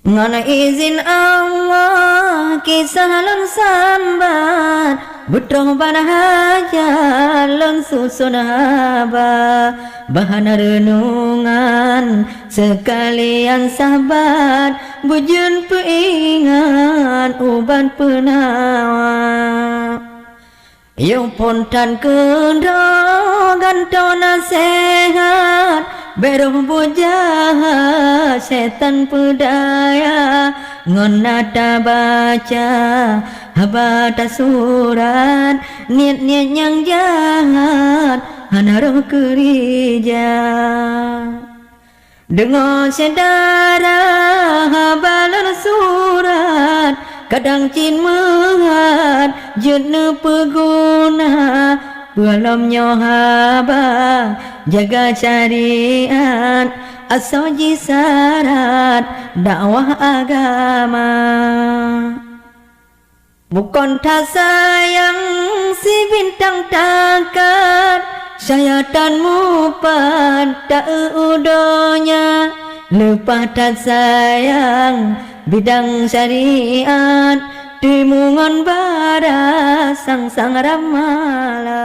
Ngana izin Allah kisah lang sambat Butroh banahaja lang susun haba Bahan renungan sekalian sahabat Bujun peingat uban penawa Yung pontan kendro ganto nasihat Beruh bujah setan pedaya Ngonata baca habata surat Niat-niat yang jahat hanaruh kerija Dengar sedara habalan surat Kadang cin mehat jenuh peguna Belum nyohaba jaga syariat asoji syarat dakwah agama Bukan tak sayang si bintang takat Syayatanmu pada udonya Lupa tak sayang bidang syariat Timungan bara sang-sang ramala